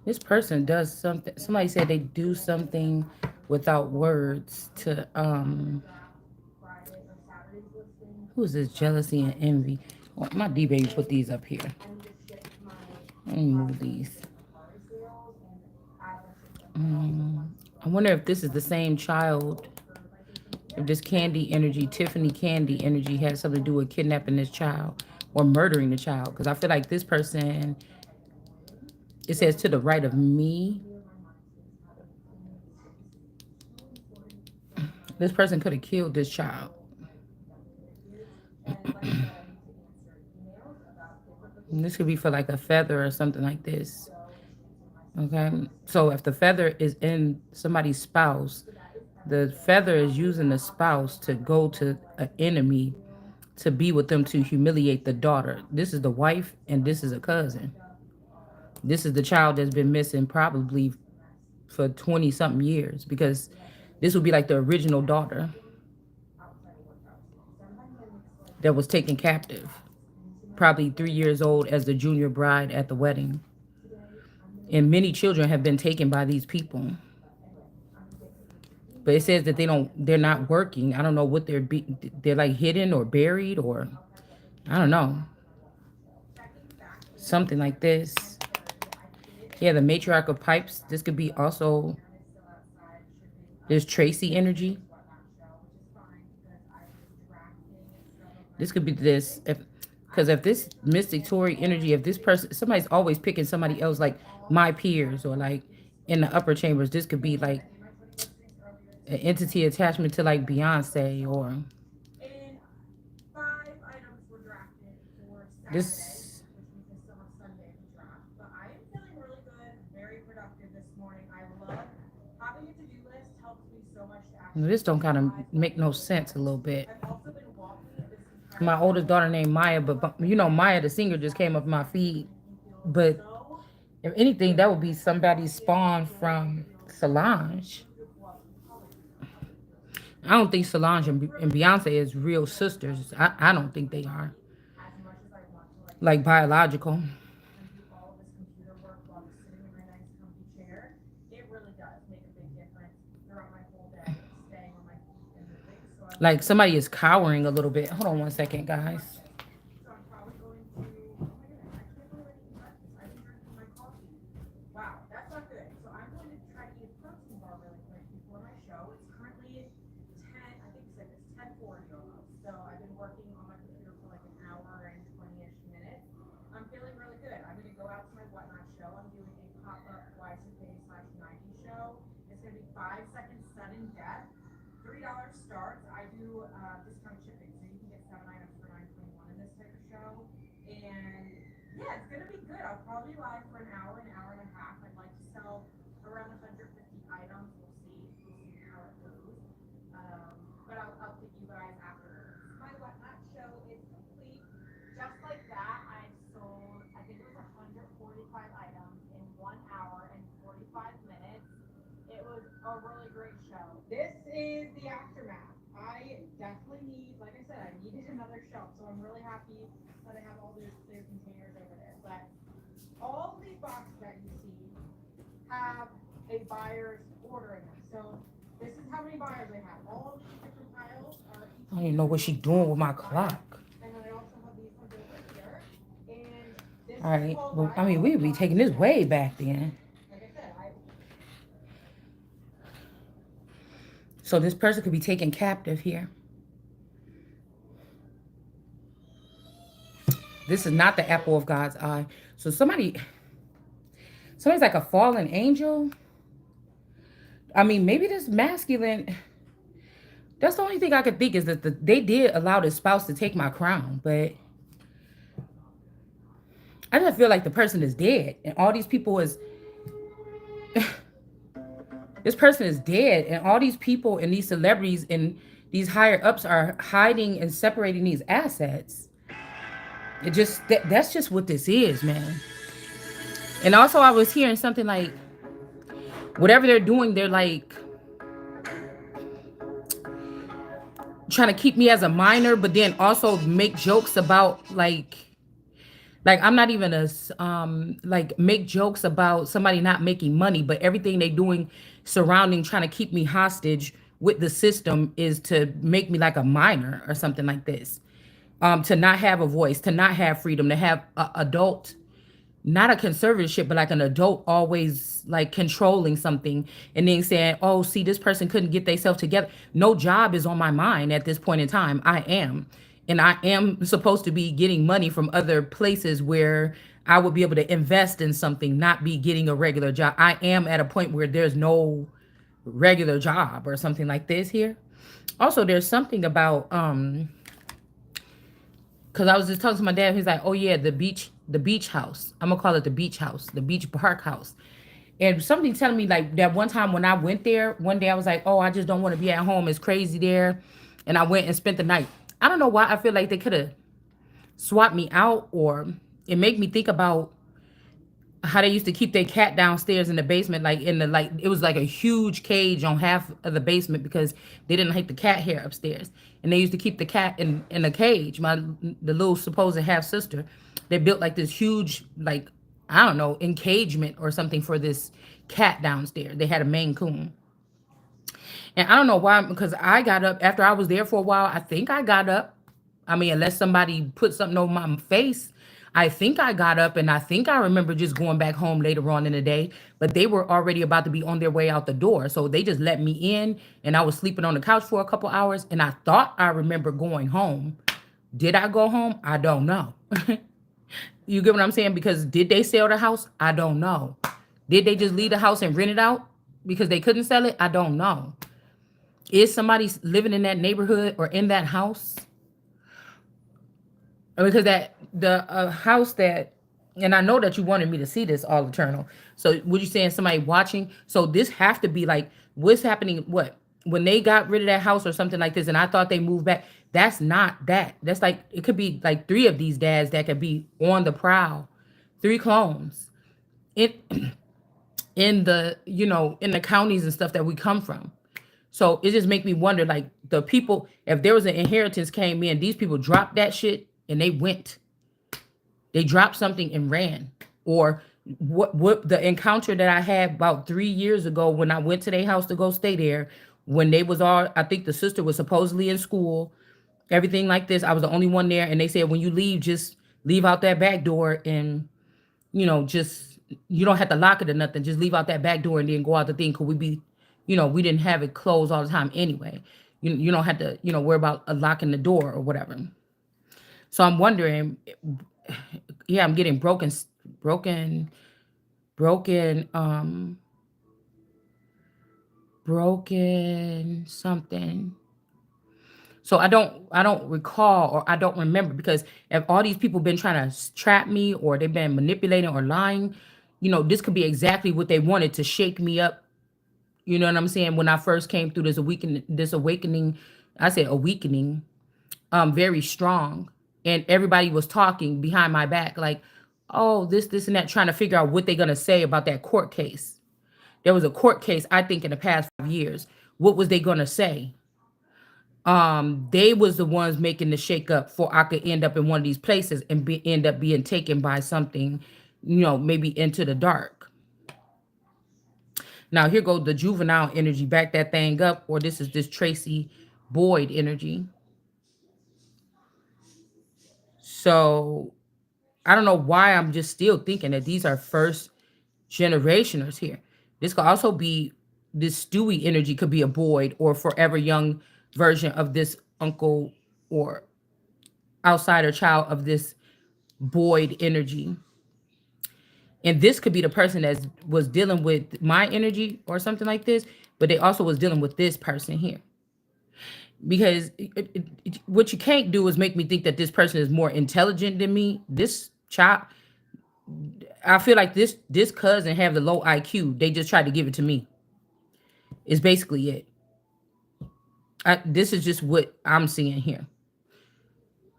This person does something. Somebody said they do something without words to who is this? Jealousy and envy. Well, my D baby put these up here. Let me move these. I wonder if this is the same child. If this Candy energy, Tiffany Candy energy, has something to do with kidnapping this child or murdering the child. Because I feel like this person, it says to the right of me, this person could have killed this child. And this could be for like a feather or something like this. Okay. So if the feather is in somebody's spouse, the feather is using the spouse to go to an enemy to be with them to humiliate the daughter. This is the wife and this is a cousin. This is the child that's been missing probably for 20 something years because this would be like the original daughter that was taken captive, probably 3 years old as the junior bride at the wedding. And many children have been taken by these people. But it says that they're not working. I don't know what they're like hidden or buried or I don't know. Something like this. Yeah, the matriarch of pipes. This could be also there's Tracy energy. This could be this if because if this Mystic Tory energy, if this person somebody's always picking somebody else like my peers or like in the upper chambers, this could be like an entity attachment to like Beyonce or this. This don't kind of make no sense a little bit. My oldest daughter named Maya, but you know Maya the singer just came up my feed. But if anything, that would be somebody spawned from Solange. I don't think Solange and Beyonce is real sisters. I don't think they are like biological. Like somebody is cowering a little bit. Hold on one second, guys. I don't even know what she's doing with my clock. All right. Well, I mean, we'd be taking this way back then. So this person could be taken captive here. This is not the apple of God's eye. So somebody's like a fallen angel. I mean, maybe this masculine. That's the only thing I could think is that they did allow the spouse to take my crown, but I just feel like the person is dead, and all these people is. This person is dead, and all these people and these celebrities and these higher ups are hiding and separating these assets. It just that's just what this is, man. And also, I was hearing something like, whatever they're doing, they're like trying to keep me as a minor, but then also make jokes about like Like I'm not even like make jokes about somebody not making money, but everything they doing surrounding trying to keep me hostage with the system is to make me like a minor or something like this. To not have a voice, to not have freedom, to have a adult, not a conservatorship, but like an adult always like controlling something and then saying, oh, see, this person couldn't get themselves together. No job is on my mind at this point in time. I am. And I am supposed to be getting money from other places where I would be able to invest in something, not be getting a regular job. I am at a point where there's no regular job or something like this here. Also, there's something about because I was just talking to my dad. He's like, "Oh yeah, the beach house. I'm gonna call it the beach house, the beach park house." And somebody telling me like that one time when I went there, one day I was like, "Oh, I just don't want to be at home. It's crazy there," and I went and spent the night. I don't know why I feel like they could have swapped me out, or it made me think about how they used to keep their cat downstairs in the basement, like in the like it was like a huge cage on half of the basement because they didn't like the cat hair upstairs, and they used to keep the cat in a cage. The little supposed half sister, they built like this huge like I don't know engagement or something for this cat downstairs. They had a Maine Coon, and I don't know why, because I got up after I was there for a while. I think I got up. I mean, unless somebody put something over my face, I think I got up and I think I remember just going back home later on in the day. But they were already about to be on their way out the door. So they just let me in and I was sleeping on the couch for a couple hours. And I thought I remember going home. Did I go home? I don't know. You get what I'm saying? Because did they sell the house? I don't know. Did they just leave the house and rent it out because they couldn't sell it? I don't know. Is somebody living in that neighborhood or in that house? Because that the house that, and I know that you wanted me to see this all eternal. So would you saying somebody watching? So this have to be like what's happening? What when they got rid of that house or something like this? And I thought they moved back. That's not that. That's like it could be like three of these dads that could be on the prowl, three clones in in the in the counties and stuff that we come from. So it just make me wonder, like the people, if there was an inheritance came in, these people dropped that shit and they went. They dropped something and ran. Or what the encounter that I had about 3 years ago when I went to their house to go stay there, when they was all, I think the sister was supposedly in school, everything like this. I was the only one there, and they said when you leave, just leave out that back door and just you don't have to lock it or nothing. Just leave out that back door and then go out the thing. Could we be, we didn't have it closed all the time anyway. You don't have to, worry about locking the door or whatever. So I'm wondering, yeah, I'm getting broken, broken, broken something. So I don't recall or I don't remember, because if all these people been trying to trap me or they've been manipulating or lying, this could be exactly what they wanted to shake me up. You know what I'm saying? When I first came through this awakening, I said awakening, very strong. And everybody was talking behind my back, like, oh, this, and that, trying to figure out what they're gonna say about that court case. There was a court case, I think, in the past 5 years. What was they gonna say? They was the ones making the shake up for I could end up in one of these places and end up being taken by something, maybe into the dark. Now here go the juvenile energy, back that thing up, or this is this Tracy Boyd energy. So I don't know why I'm just still thinking that these are first generationers here. This could also be this Stewie energy, could be a Boyd or forever young version of this uncle or outsider child of this Boyd energy. And this could be the person that was dealing with my energy or something like this, but they also was dealing with this person here. Because what you can't do is make me think that this person is more intelligent than me. This child, I feel like this cousin have the low IQ. They just tried to give it to me. Is basically it. This is just what I'm seeing here.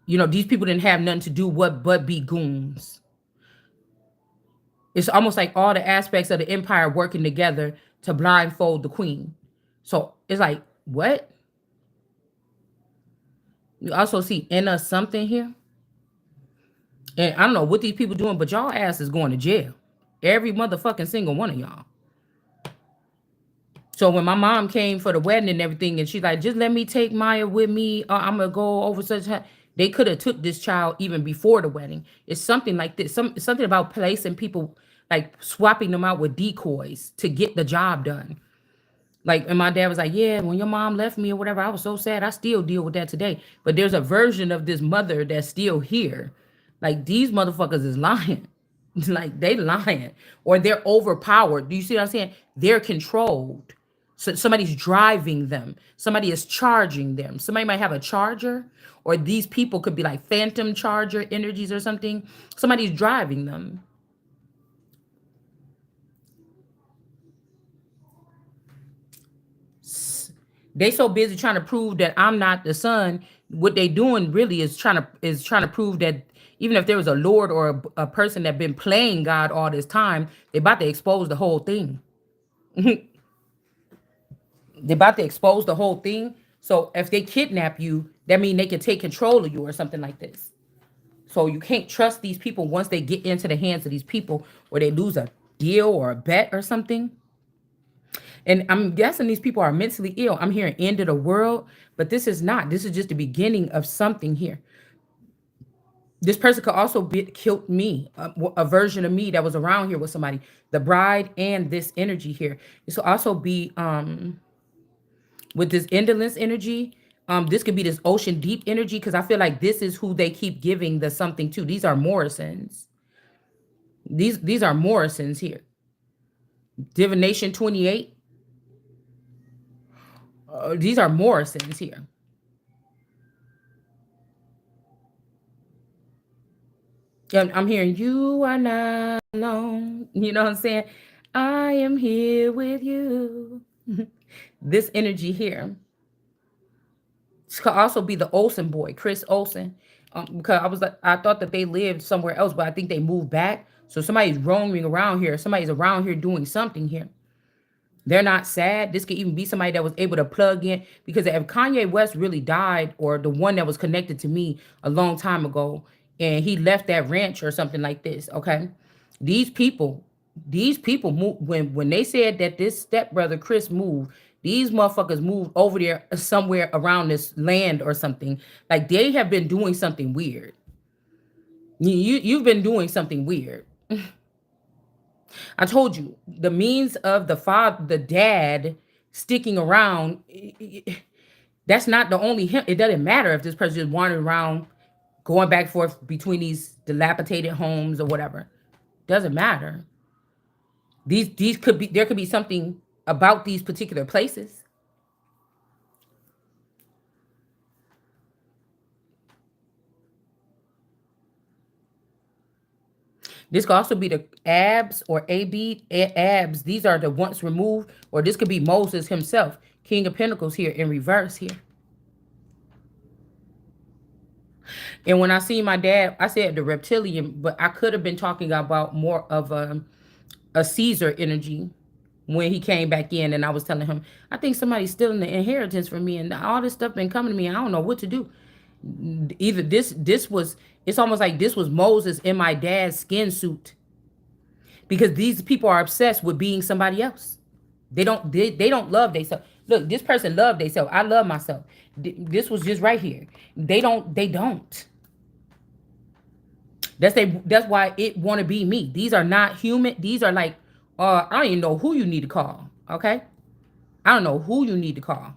These people didn't have nothing to do what but be goons. It's almost like all the aspects of the empire working together to blindfold the queen. So it's like, what? You also see inner something here. And I don't know what these people doing, but y'all ass is going to jail. Every motherfucking single one of y'all. So when my mom came for the wedding and everything, and she's like, just let me take Maya with me. I'm gonna go over such. They could have took this child even before the wedding. It's something like this. Something about placing people, like swapping them out with decoys to get the job done. Like, and my dad was like, yeah, when your mom left me or whatever, I was so sad. I still deal with that today. But there's a version of this mother that's still here. Like, these motherfuckers is lying. Like, they lying. Or they're overpowered. Do you see what I'm saying? They're controlled. So somebody's driving them. Somebody is charging them. Somebody might have a charger, or these people could be like phantom charger energies or something. Somebody's driving them. They so busy trying to prove that I'm not the son. What they doing really is trying to prove that even if there was a Lord or a person that been playing God all this time, they about to expose the whole thing. They about to expose the whole thing. So if they kidnap you, that mean they can take control of you or something like this. So you can't trust these people once they get into the hands of these people, or they lose a deal or a bet or something. And I'm guessing these people are mentally ill. I'm hearing end of the world, but this is not. This is just the beginning of something here. This person could also be killed me, a version of me that was around here with somebody, the bride and this energy here. This will also be with this indolence energy. This could be this ocean deep energy because I feel like this is who they keep giving the something to. These are Morrisons. These are Morrisons here. Divination 28. These are Morrisons here. And I'm hearing you are not alone. You know what I'm saying? I am here with you. This energy here. This could also be the Olsen boy, Chris Olsen. Because I was like, I thought that they lived somewhere else, but I think they moved back. So somebody's roaming around here. Somebody's around here doing something here. They're not sad. This could even be somebody that was able to plug in, because if Kanye West really died, or the one that was connected to me a long time ago, and he left that ranch or something like this, okay? These people, these people move when they said that this stepbrother Chris moved, these motherfuckers moved over there somewhere around this land or something. Like they have been doing something weird. You've been doing something weird. I told you the means of the father, the dad sticking around. That's not the only him. It doesn't matter if this person is wandering around, going back and forth between these dilapidated homes or whatever. Doesn't matter. These could be, there could be something about these particular places. This could also be the abs or abs. These are the once removed, or this could be Moses himself, King of Pentacles here in reverse here. And when I see my dad, I said the reptilian, but I could have been talking about more of a Caesar energy when he came back in, and I was telling him, I think somebody's stealing the inheritance from me, and all this stuff been coming to me. I don't know what to do. Either this was, it's almost like this was Moses in my dad's skin suit, because these people are obsessed with being somebody else. They don't love themselves. Look, this person loved themselves. I love myself. This was just right here. They don't. That's why it want to be me. These are not human. These are like, I don't even know who you need to call. Okay, I don't know who you need to call.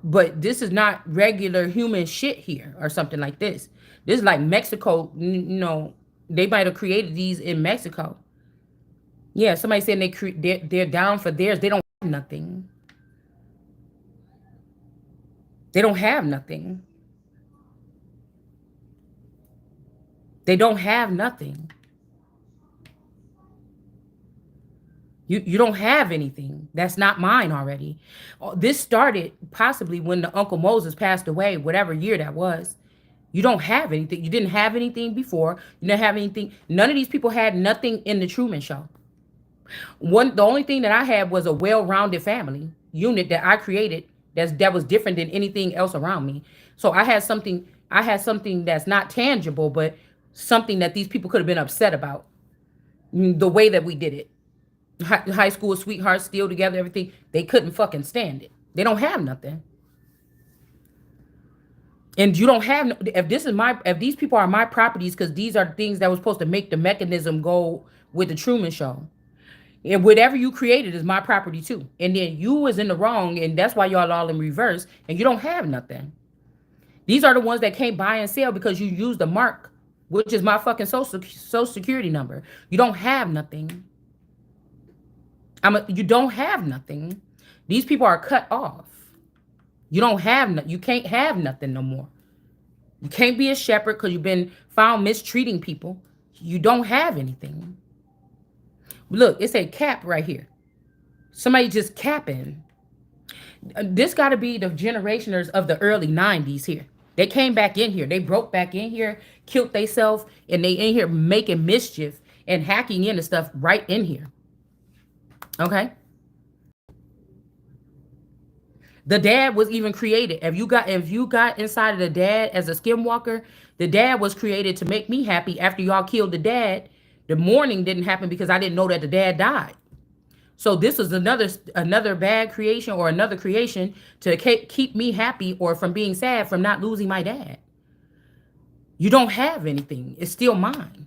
But this is not regular human shit here or something like this. This is like Mexico. They might have created these in Mexico. Yeah, somebody saying they're down for theirs. They don't have nothing. They don't have nothing. They don't have nothing. You don't have anything that's not mine already. This started possibly when the Uncle Moses passed away, whatever year that was. You don't have anything. You didn't have anything before. You didn't have anything. None of these people had nothing in the Truman Show. The only thing that I had was a well-rounded family unit that I created that was different than anything else around me. So I had something. I had something that's not tangible, but something that these people could have been upset about. The way that we did it. High school sweethearts still together, everything. They couldn't fucking stand it. They don't have nothing. And you don't have if this is my if these people are my properties, because these are things that was supposed to make the mechanism go with the Truman Show. And whatever you created is my property too. And then you was in the wrong, and that's why y'all all in reverse, and you don't have nothing. These are the ones that can't buy and sell because you used the mark, which is my fucking social security number. You don't have nothing. You don't have nothing. These people are cut off. You don't have no, you can't have nothing no more. You can't be a shepherd because you've been found mistreating people. You don't have anything. Look, it's a cap right here. Somebody just capping. This got to be the generationers of the early 90s here. They came back in here. They broke back in here, killed themselves, and they in here making mischief and hacking into stuff right in here. Okay? The dad was even created. If you got inside of the dad as a skinwalker, the dad was created to make me happy. After y'all killed the dad, the mourning didn't happen because I didn't know that the dad died. So this is another bad creation or another creation to keep me happy or from being sad from not losing my dad. You don't have anything. It's still mine.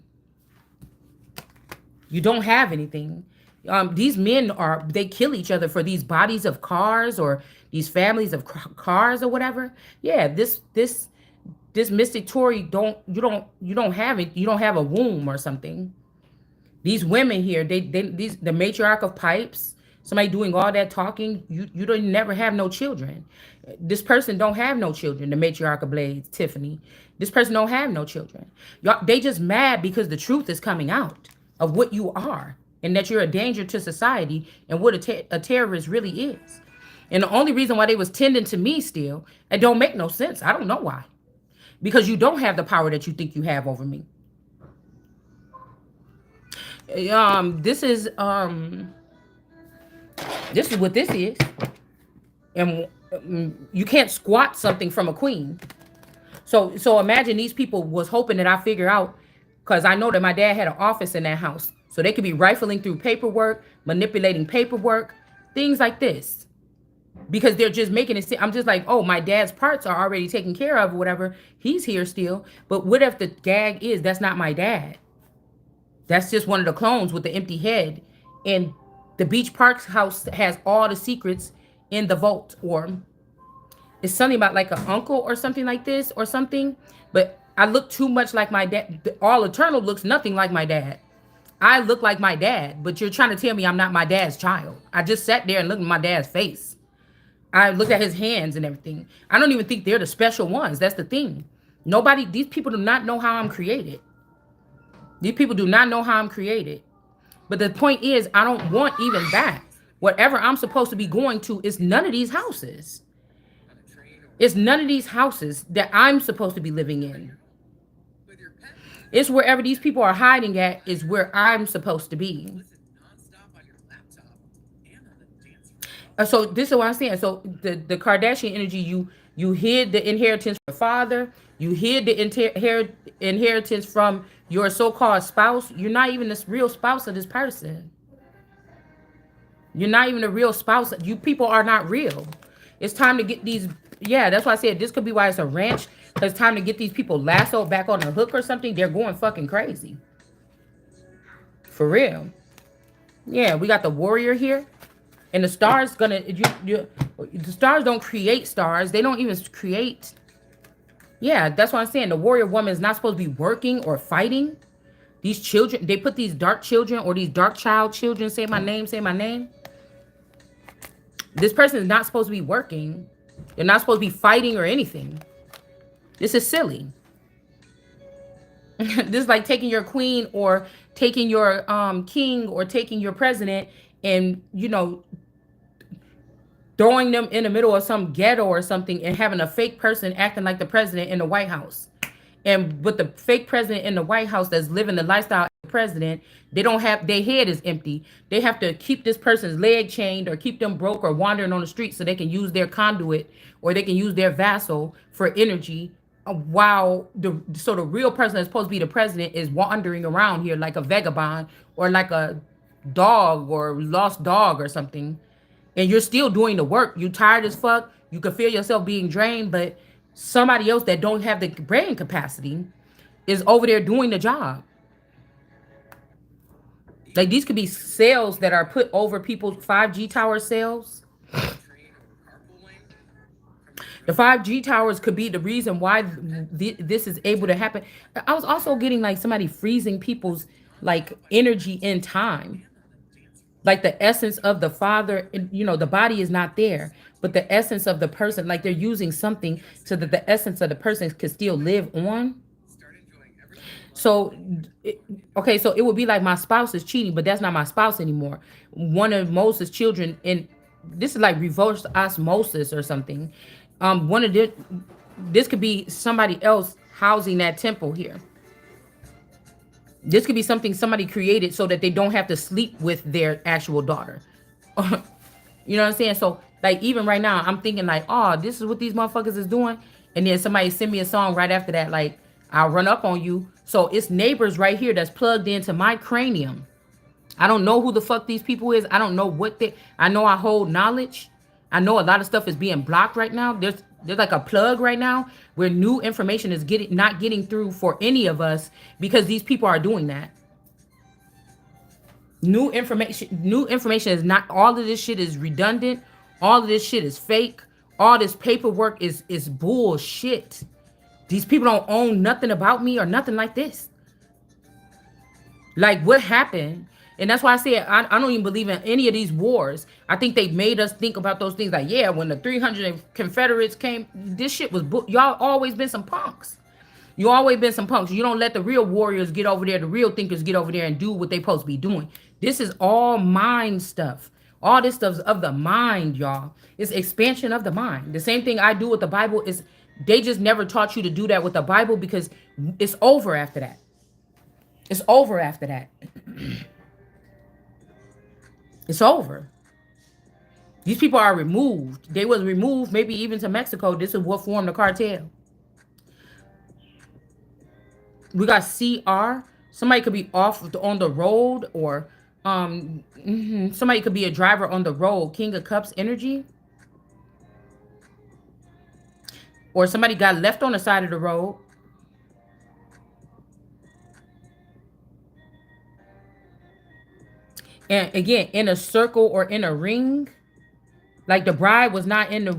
You don't have anything. These men they kill each other for these bodies of cars or these families of cars or whatever. Yeah, this Mystic Tory you don't have it. You don't have a womb or something. These women here, the matriarch of pipes, somebody doing all that talking, you don't never have no children. This person don't have no children, the matriarch of blades, Tiffany. This person don't have no children. Y'all, they just mad because the truth is coming out of what you are and that you're a danger to society and what a terrorist really is. And the only reason why they was tending to me still, it don't make no sense. I don't know why. Because you don't have the power that you think you have over me. This is what this is. And you can't squat something from a queen. So imagine these people was hoping that I figure out, because I know that my dad had an office in that house. So they could be rifling through paperwork, manipulating paperwork, things like this. Because they're just making it. I'm just like, oh, my dad's parts are already taken care of, whatever. He's here still. But what if the gag is that's not my dad? That's just one of the clones with the empty head. And the Beach Park house has all the secrets in the vault. Or it's something about like an uncle or something like this or something. But I look too much like my dad. All Eternal looks nothing like my dad. I look like my dad, but you're trying to tell me I'm not my dad's child. I just sat there and looked at my dad's face. I looked at his hands and everything. I don't even think they're the special ones. That's the thing. These people do not know how I'm created. These people do not know how I'm created. But the point is, I don't want even that. Whatever I'm supposed to be going to is none of these houses. It's none of these houses that I'm supposed to be living in. It's wherever these people are hiding at is where I'm supposed to be. So this is what I'm saying. So the Kardashian energy, you hid the inheritance from your father. You hid the inheritance from your so-called spouse. You're not even the real spouse of this person. You're not even a real spouse. You people are not real. It's time to get these. Yeah, that's why I said this could be why it's a ranch. Because it's time to get these people lassoed back on the hook or something. They're going fucking crazy. For real. Yeah, we got the warrior here. And the stars the stars don't create stars. They don't even create. Yeah, that's what I'm saying. The warrior woman is not supposed to be working or fighting. These children, they put these dark children or these dark child children, say my name. This person is not supposed to be working. They're not supposed to be fighting or anything. This is silly. This is like taking your queen or taking your king or taking your president and, throwing them in the middle of some ghetto or something and having a fake person acting like the president in the White House. And with the fake president in the White House that's living the lifestyle of the president, they don't have, their head is empty. They have to keep this person's leg chained or keep them broke or wandering on the street so they can use their conduit or they can use their vassal for energy while the real person that's supposed to be the president is wandering around here like a vagabond or like a dog or lost dog or something, and you're still doing the work. You tired as fuck. You can feel yourself being drained, but somebody else that don't have the brain capacity is over there doing the job. Like these could be cells that are put over people's 5G tower cells. The 5G towers could be the reason why this is able to happen. I was also getting like somebody freezing people's like energy in time. Like the essence of the father, the body is not there, but the essence of the person, like they're using something so that the essence of the person could still live on. So, okay, so it would be like my spouse is cheating, but that's not my spouse anymore. One of Moses' children, and this is like reverse osmosis or something. One of this could be somebody else housing that temple here. This could be something somebody created so that they don't have to sleep with their actual daughter. You know what I'm saying? So, like, even right now, I'm thinking, like, oh, this is what these motherfuckers is doing. And then somebody send me a song right after that, like, I'll run up on you. So, it's neighbors right here that's plugged into my cranium. I don't know who the fuck these people is. I don't know what they. I know I hold knowledge. I know a lot of stuff is being blocked right now. There's like a plug right now where new information is not getting through for any of us because these people are doing that. New information is not, all of this shit is redundant. All of this shit is fake. All this paperwork is bullshit. These people don't own nothing about me or nothing like this. Like what happened? And that's why I said I don't even believe in any of these wars. I think they made us think about those things like, yeah, when the 300 Confederates came, this shit was y'all always been some punks. You always been some punks. You don't let the real warriors get over there, the real thinkers get over there and do what they supposed to be doing. This is all mind stuff. All this stuff's of the mind, y'all. It's expansion of the mind. The same thing I do with the Bible is they just never taught you to do that with the Bible because it's over after that. It's over after that. It's over. These people are removed. They was removed maybe even to Mexico. This is what formed the cartel. We got CR. Somebody could be off on the road or somebody could be a driver on the road. King of Cups energy. Or somebody got left on the side of the road. And again, in a circle or in a ring, like the bride was not in the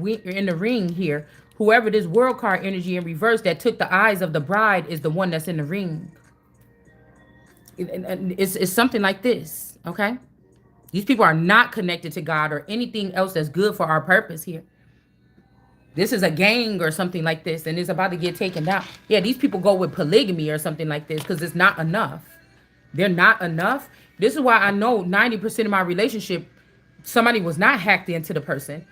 ring here. Whoever this world card energy in reverse that took the eyes of the bride is the one that's in the ring. It's something like this, okay? These people are not connected to God or anything else that's good for our purpose here. This is a gang or something like this, and it's about to get taken down. Yeah, these people go with polygamy or something like this because it's not enough. They're not enough. This is why I know 90% of my relationship, somebody was not hacked into the person.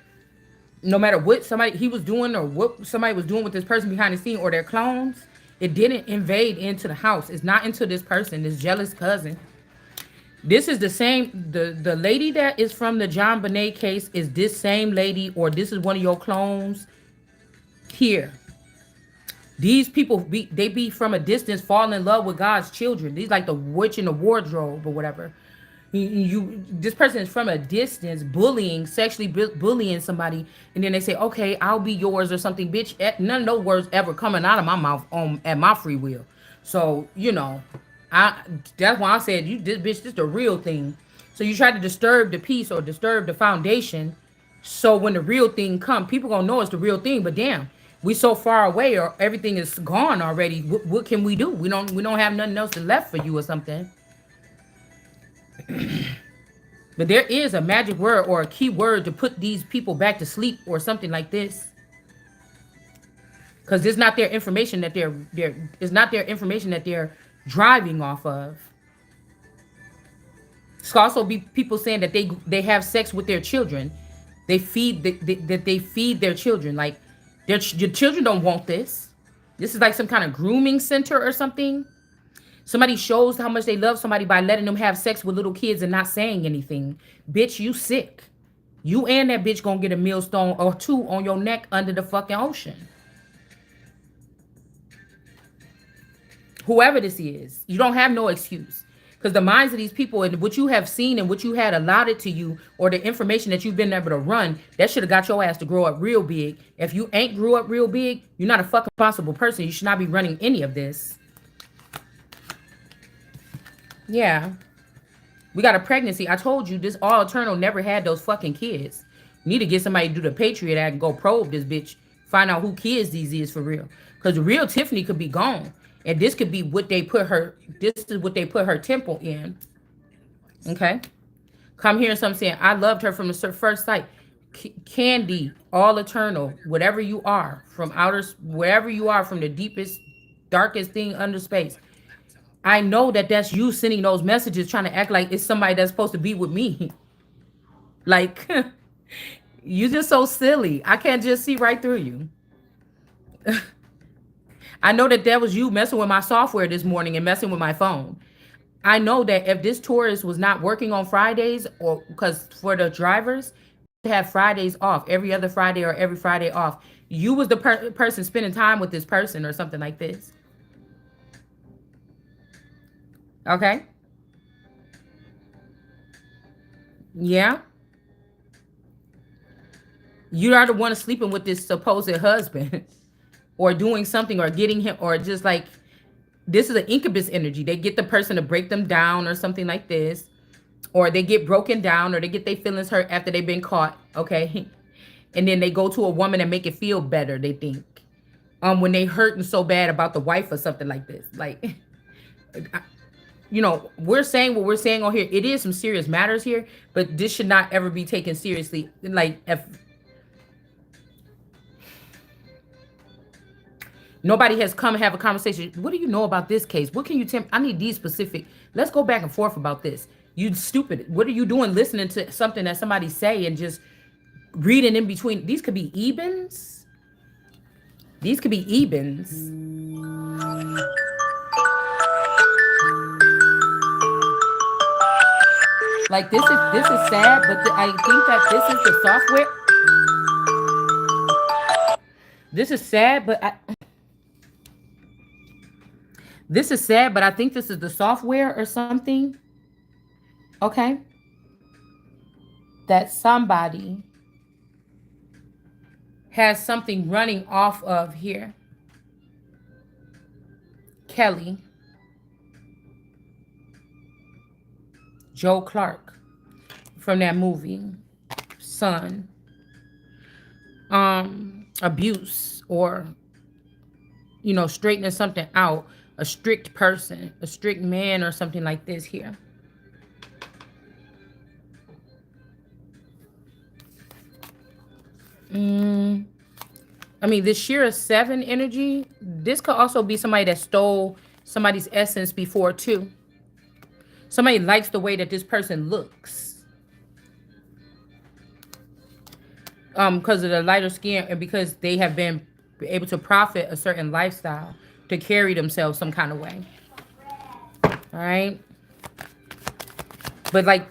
No matter what somebody he was doing or what somebody was doing with this person behind the scene or their clones, it didn't invade into the house. It's not into this person, this jealous cousin. This is the same, the lady that is from the John Bonet case is this same lady, or this is one of your clones here. These people they be from a distance fall in love with God's children. These like the witch in the wardrobe or whatever. This person is from a distance bullying, sexually bullying somebody, and then they say, okay, I'll be yours or something. Bitch, none of those words ever coming out of my mouth at my free will. So I that's why I said this bitch, this the real thing. So you try to disturb the peace or disturb the foundation, so when the real thing come, people gonna know it's the real thing. But damn, we so far away or everything is gone already. What can we do? We don't have nothing else left for you or something. But there is a magic word or a key word to put these people back to sleep or something like this. Because it's not their information that it's not their information that they're driving off of. It's also be people saying that they have sex with their children. They feed that they feed their children. Like your children don't want this. This is like some kind of grooming center or something. Somebody shows how much they love somebody by letting them have sex with little kids and not saying anything. Bitch, you sick. You and that bitch gonna get a millstone or two on your neck under the fucking ocean. whoever this is, you don't have no excuse. Because the minds of these people and what you have seen and what you had allotted to you, or the information that you've been able to run, that should have got your ass to grow up real big. If you ain't grew up real big, you're not a fucking responsible person. You should not be running any of this. Yeah. We got a pregnancy. I told you this all eternal never had those fucking kids. You need to get somebody to do the Patriot Act and go probe this bitch. Find out who kids these is for real. Because the real Tiffany could be gone. And this could be what they put her, this is what they put her temple in. Okay? Come here and some saying, I loved her from the first sight. Candy, all eternal, whatever you are, from outer, wherever you are, from the deepest, darkest thing under space. I know that that's you sending those messages trying to act like it's somebody that's supposed to be with me. Like, you just so silly. I can't just see right through you. I know that was you messing with my software this morning and messing with my phone. I know that if this tourist was not working on Fridays, or because for the drivers to have Fridays off, every other Friday or every Friday off, you was the person spending time with this person or something like this. Okay. Yeah. You are the one sleeping with this supposed husband or doing something or getting him, or just like, this is an incubus energy. They get the person to break them down or something like this, or they get broken down, or they get their feelings hurt after they've been caught. Okay. And then they go to a woman and make it feel better, they think. When they hurting so bad about the wife or something like this. Like, you know, we're saying what we're saying on here. It is some serious matters here, but this should not ever be taken seriously. Like, if nobody has come and have a conversation, what do you know about this case? What can you tell me? I need these specific. Let's go back and forth about this. You stupid. What are you doing listening to something that somebody say and just reading in between? These could be Ebens. These could be Ebens. Like, this is sad, but I think that this is the software. This is sad, but this is sad, but I think this is the software or something. Okay. That somebody has something running off of here. Kelly. Joe Clark from that movie, Son. Abuse, or, you know, straightening something out. A strict person, a strict man or something like this here. I mean, this Shira 7 energy, this could also be somebody that stole somebody's essence before too. Somebody likes the way that this person looks. Because of the lighter skin, and because they have been able to profit a certain lifestyle to carry themselves some kind of way. All right. But like,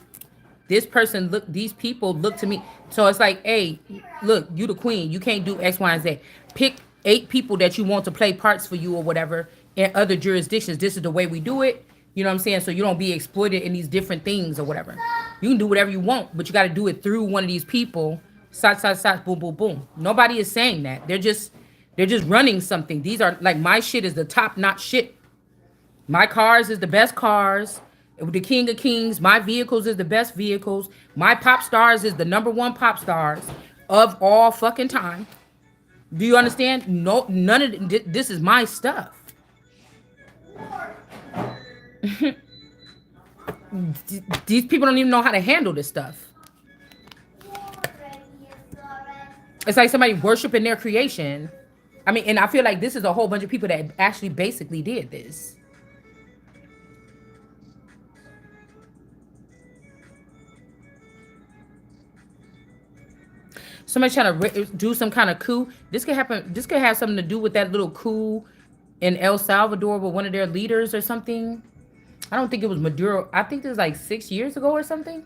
this person look, these people look to me. So it's like, hey, look, you the queen. You can't do X, Y, and Z. Pick 8 people that you want to play parts for you or whatever in other jurisdictions. This is the way we do it. You know what I'm saying? So you don't be exploited in these different things or whatever. You can do whatever you want, but you got to do it through one of these people. Sat, boom, boom, boom. Nobody is saying that. They're just running something. These are like, my shit is the top-notch shit. My cars is the best cars. The king of kings. My vehicles is the best vehicles. My pop stars is the #1 pop stars of all fucking time. Do you understand? No, none of this is my stuff. These people don't even know how to handle this stuff. It's like somebody worshiping their creation. I mean, and I feel like this is a whole bunch of people that actually basically did this. Somebody trying to do some kind of coup. This could happen. This could have something to do with that little coup in El Salvador with one of their leaders or something. I don't think it was Maduro. I think it was like 6 years ago or something.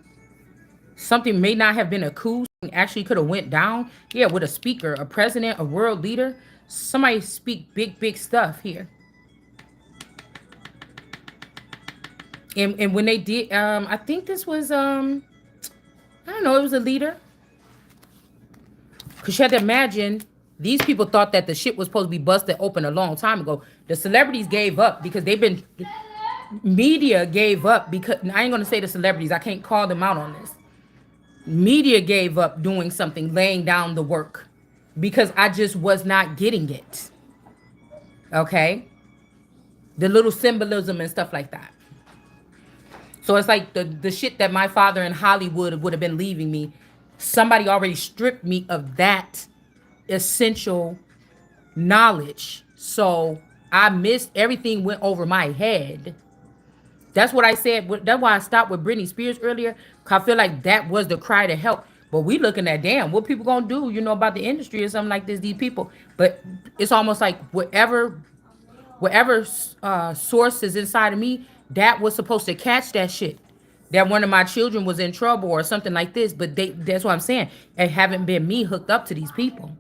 Something may not have been a coup. Actually could have went down. Yeah, with a speaker, a president, a world leader. Somebody speak big, big stuff here. And when they did, I think this was I don't know, it was a leader. Because you had to imagine these people thought that the shit was supposed to be busted open a long time ago. The celebrities gave up because they've been, media gave up because, I ain't going to say the celebrities, I can't call them out on this. Media gave up doing something, laying down the work because I just was not getting it. Okay? The little symbolism and stuff like that. So it's like the shit that my father in Hollywood would have been leaving me. Somebody already stripped me of that essential knowledge. So I missed everything, went over my head. That's what I said. That's why I stopped with Britney Spears earlier. 'Cause I feel like that was the cry to help. But we looking at, damn, what people gonna do, about the industry or something like this, these people. But it's almost like whatever source is inside of me, that was supposed to catch that shit. That one of my children was in trouble or something like this. But that's what I'm saying. It haven't been me hooked up to these people.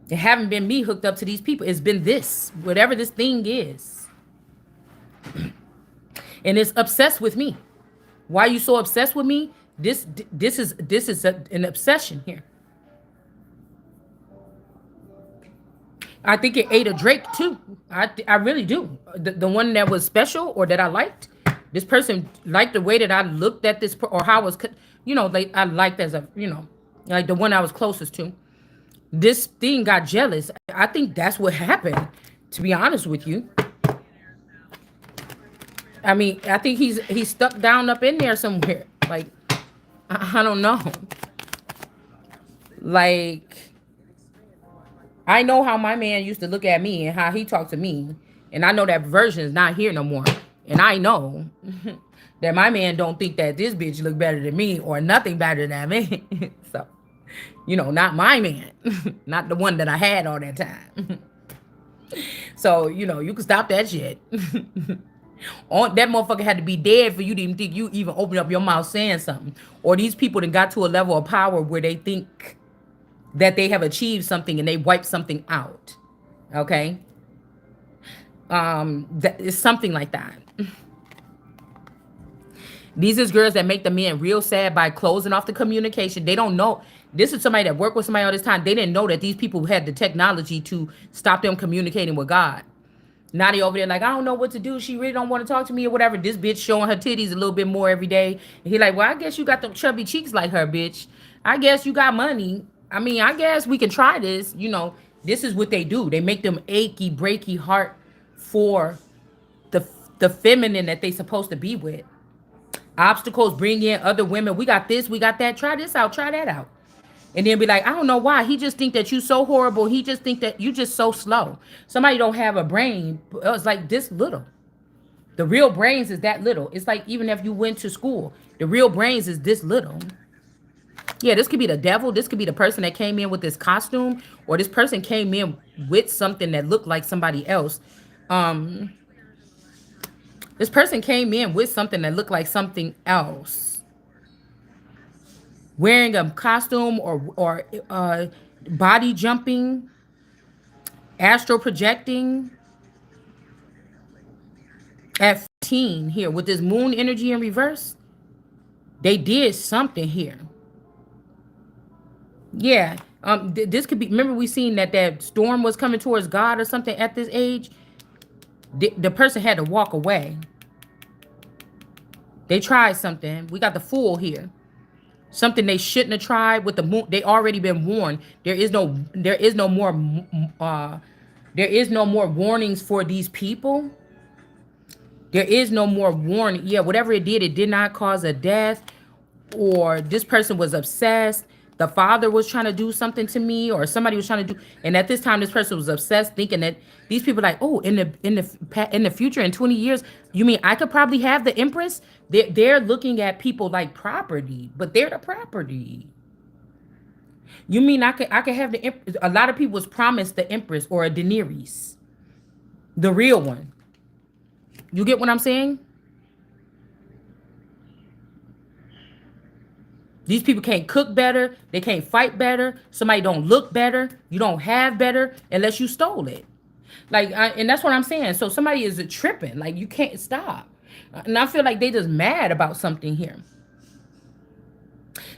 It haven't been me hooked up to these people. It's been this, whatever this thing is. And it's obsessed with me. Why are you so obsessed with me? This is an obsession here. I think it ate a Drake too. I really do. The one that was special or that I liked. This person liked the way that I looked at this or how I was, like I liked as a, like the one I was closest to. This thing got jealous. I think that's what happened. To be honest with you, I mean, I think he's stuck down up in there somewhere. Like I don't know. Like I know how my man used to look at me and how he talked to me. And I know that version is not here no more. And I know that my man don't think that this bitch look better than me or nothing better than me. So, not my man. Not the one that I had all that time. So, you can stop that shit. That motherfucker had to be dead for you to even think you even open up your mouth saying something. Or these people that got to a level of power where they think that they have achieved something and they wipe something out. Okay? That is something like that. These is girls that make the men real sad by closing off the communication. They don't know. This is somebody that worked with somebody all this time. They didn't know that these people had the technology to stop them communicating with God. Now they over there like, I don't know what to do. She really don't want to talk to me or whatever. This bitch showing her titties a little bit more every day. And he like, well, I guess you got them chubby cheeks like her, bitch. I guess you got money. I mean, I guess we can try this. This is what they do. They make them achy, breaky heart for the feminine that they supposed to be with. Obstacles bring in other women. We got this, we got that. Try this out, try that out. And then be like, I don't know why. He just think that you so horrible. He just think that you just so slow. Somebody don't have a brain. It's like this little. The real brains is that little. It's like even if you went to school, the real brains is this little. Yeah, this could be the devil. This could be the person that came in with this costume, or this person came in with something that looked like somebody else. This person came in with something that looked like something else, wearing a costume or body jumping, astral projecting at 15 here with this moon energy in reverse. They did something here. Yeah. This could be, remember we seen that storm was coming towards God or something at this age. The person had to walk away. They tried something. We got the Fool here. Something they shouldn't have tried with the moon. They already been warned. There is no more warnings for these people. There is no more warning. Yeah, whatever it did not cause a death, or this person was obsessed. The father was trying to do something to me, or somebody was trying to do. And at this time, this person was obsessed, thinking that these people like, oh, in the future, in 20 years, you mean I could probably have the Empress? They're looking at people like property, but they're the property. You mean I could have the Empress? A lot of people was promised the Empress or a Daenerys, the real one. You get what I'm saying? These people can't cook better. They can't fight better. Somebody don't look better. You don't have better unless you stole it. And that's what I'm saying. So somebody is tripping. Like, you can't stop. And I feel like they just mad about something here.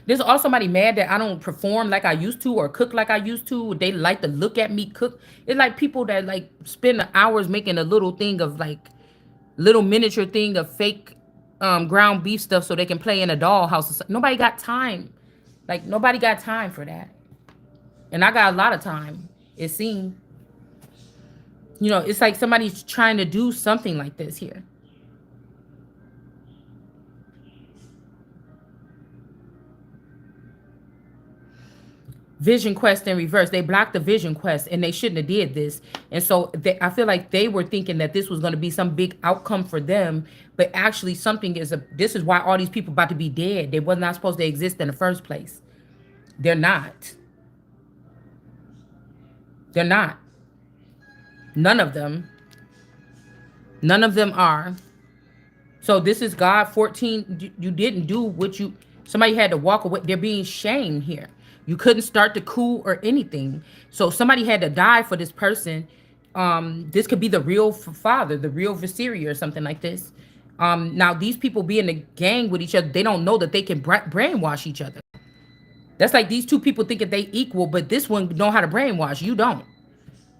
There's also somebody mad that I don't perform like I used to or cook like I used to. They like to look at me cook. It's like people that like spend hours making a little thing of like little miniature thing of fake ground beef stuff so they can play in a dollhouse. Nobody got time. Like nobody got time for that. And I got a lot of time. It seemed, it's like somebody's trying to do something like this here. Vision quest in reverse. They blocked the vision quest and they shouldn't have did this. And so I feel like they were thinking that this was going to be some big outcome for them, but actually something this is why all these people about to be dead. They was not supposed to exist in the first place. They're not. They're not. None of them. None of them are. So this is God 14. You didn't do what somebody had to walk away. They're being shamed here. You couldn't start the coup or anything. So somebody had to die for this person. This could be the real father, the real Viseria or something like this. Now these people be in a gang with each other. They don't know that they can brainwash each other. That's like these two people thinking they equal, but this one know how to brainwash. You don't.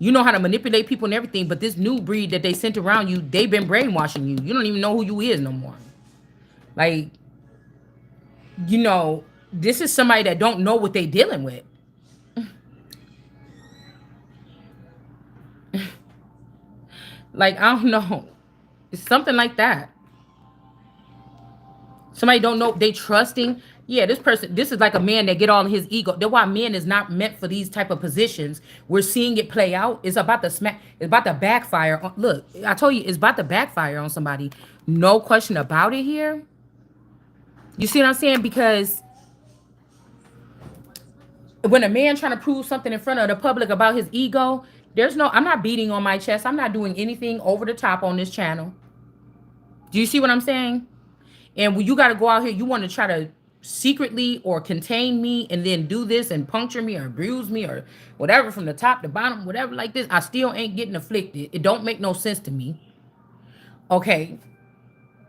You know how to manipulate people and everything, but this new breed that they sent around you, they've been brainwashing you. You don't even know who you is no more. Like, this is somebody that don't know what they dealing with. Like, I don't know. It's something like that. Somebody don't know, they trusting. Yeah, this is like a man that get all his ego. That's why men is not meant for these type of positions. We're seeing it play out. It's about to smack. It's about to backfire. Look, I told you, it's about to backfire on somebody. No question about it here. You see what I'm saying? Because when a man trying to prove something in front of the public about his ego, I'm not beating on my chest. I'm not doing anything over the top on this channel. Do you see what I'm saying? And when you got to go out here, you want to try to secretly or contain me and then do this and puncture me or bruise me or whatever from the top to bottom, whatever like this, I still ain't getting afflicted. It don't make no sense to me. Okay.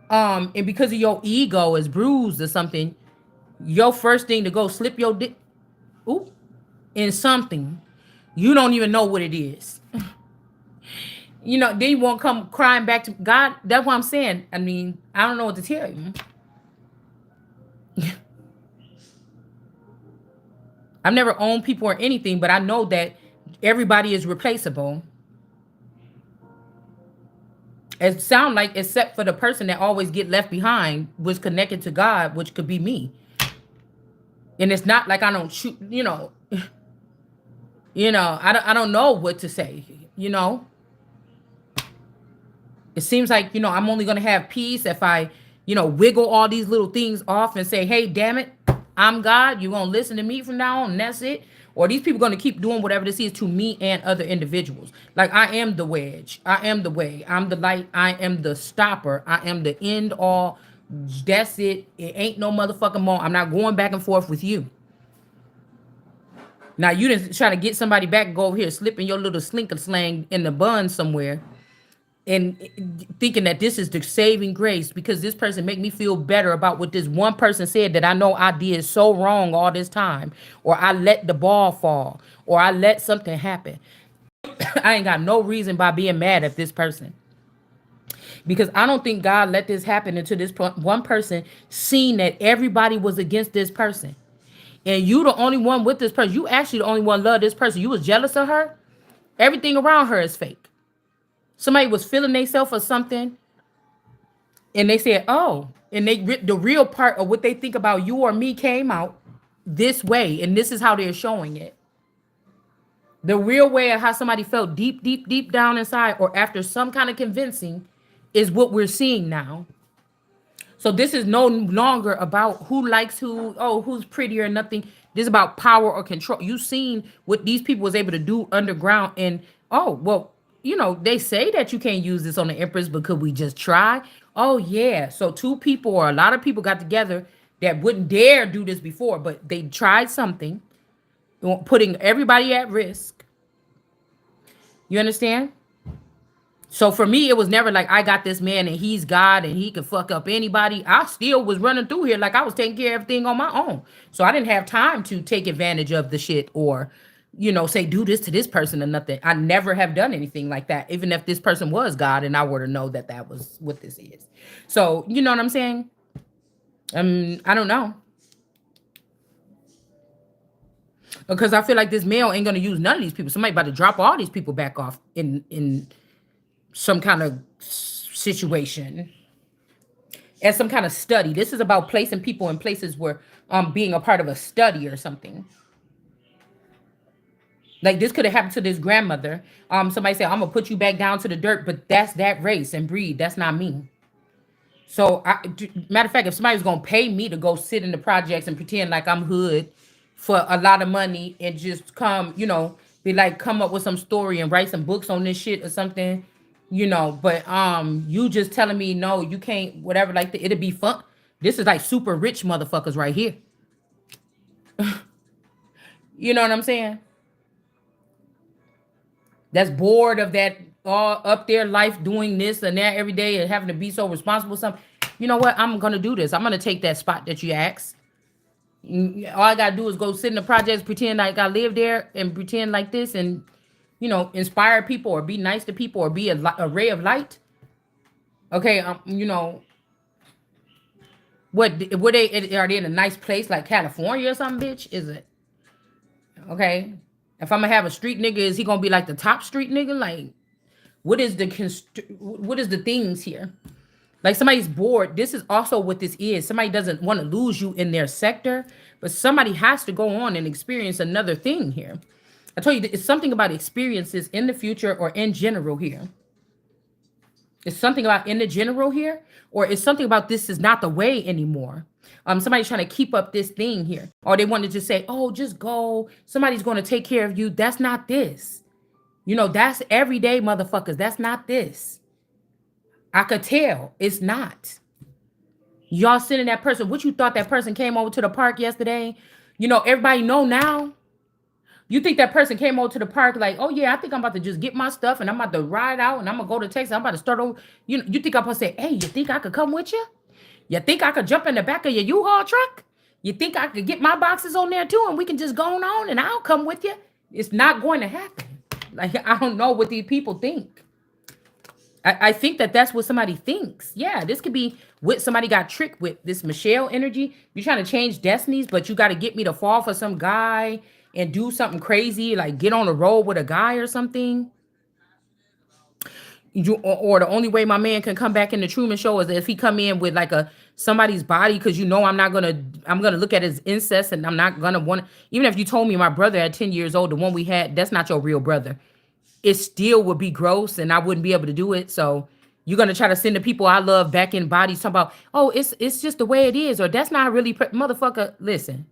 And because of your ego is bruised or something, your first thing to go slip your dick in something, you don't even know what it is. Then you won't come crying back to God. That's what I'm saying. I mean, I don't know what to tell you. I've never owned people or anything, but I know that everybody is replaceable. It sounds like, except for the person that always get left behind, was connected to God, which could be me. And it's not like I don't shoot, I don't know what to say, It seems like, I'm only going to have peace if I, wiggle all these little things off and say, hey, damn it, I'm God. You're going to listen to me from now on, and that's it. Or these people going to keep doing whatever this is to me and other individuals. Like, I am the wedge. I am the way. I'm the light. I am the stopper. I am the end all. That's it. It ain't no motherfucking more. I'm not going back and forth with you. Now, you didn't try to get somebody back, go over here, slipping your little slinker slang in the bun somewhere and thinking that this is the saving grace because this person make me feel better about what this one person said that I know I did so wrong all this time, or I let the ball fall, or I let something happen. I ain't got no reason by being mad at this person because I don't think God let this happen until this one person seen that everybody was against this person. And you the only one with this person. You actually the only one love this person. You was jealous of her. Everything around her is fake. Somebody was feeling themselves or something, and they said, "Oh," and the real part of what they think about you or me came out this way, and this is how they're showing it. The real way of how somebody felt deep, deep, deep down inside, or after some kind of convincing, is what we're seeing now. So this is no longer about who likes who, who's prettier, nothing. This is about power or control. You've seen what these people was able to do underground, and they say that you can't use this on the Empress, but could we just try? Oh yeah. So two people or a lot of people got together that wouldn't dare do this before, but they tried something, putting everybody at risk. You understand? So for me, it was never like I got this man and he's God and he can fuck up anybody. I still was running through here like I was taking care of everything on my own. So I didn't have time to take advantage of the shit or, say do this to this person or nothing. I never have done anything like that, even if this person was God and I were to know that that was what this is. So you know what I'm saying? I don't know, because I feel like this male ain't gonna use none of these people. Somebody about to drop all these people back off in some kind of situation as some kind of study. This is about placing people in places where being a part of a study or something. Like this could have happened to this grandmother. Somebody said, I'm gonna put you back down to the dirt, but that's that race and breed. That's not me. So, matter of fact, if somebody's gonna pay me to go sit in the projects and pretend like I'm hood for a lot of money and just come, be like, come up with some story and write some books on this shit or something, But you just telling me no, you can't, whatever. Like it'll be fun. This is like super rich motherfuckers right here. You know what I'm saying? That's bored of that all up there life doing this and that every day and having to be so responsible. Something. You know what? I'm gonna do this. I'm gonna take that spot that you asked. All I gotta do is go sit in the projects, pretend like I live there, and pretend like this, and inspire people or be nice to people or be a ray of light. Okay, what they are they in a nice place like California or something, bitch? Is it okay? If I'm gonna have a street nigga, is he gonna be like the top street nigga? Like, what is the things here? Like somebody's bored. This is also what this is. Somebody doesn't want to lose you in their sector, but somebody has to go on and experience another thing here. I told you, it's something about experiences in the future or in general here. It's something about in the general here, or it's something about this is not the way anymore. Somebody's trying to keep up this thing here, or they want to just say, "Oh, just go. Somebody's going to take care of you." That's not this. That's everyday motherfuckers. That's not this. I could tell it's not. Y'all sending that person. What you thought that person came over to the park yesterday? Everybody know now. You think that person came over to the park like, oh yeah, I think I'm about to just get my stuff and I'm about to ride out and I'm gonna go to Texas. I'm about to start over. You think I'm gonna say, hey, you think I could come with you? You think I could jump in the back of your U-Haul truck? You think I could get my boxes on there too and we can just go on and I'll come with you? It's not going to happen. Like, I don't know what these people think. I think that that's what somebody thinks. Yeah, this could be what somebody got tricked with. This Michelle energy. You're trying to change destinies, but you got to get me to fall for some guy and do something crazy, like get on a road with a guy or something. Or the only way my man can come back in the Truman Show is if he come in with like a somebody's body, because I'm gonna look at his incest and I'm not gonna want. Even if you told me my brother at 10 years old, the one we had, that's not your real brother. It still would be gross and I wouldn't be able to do it. So you're gonna try to send the people I love back in bodies talking about, oh, it's just the way it is, or that's not really motherfucker. Listen,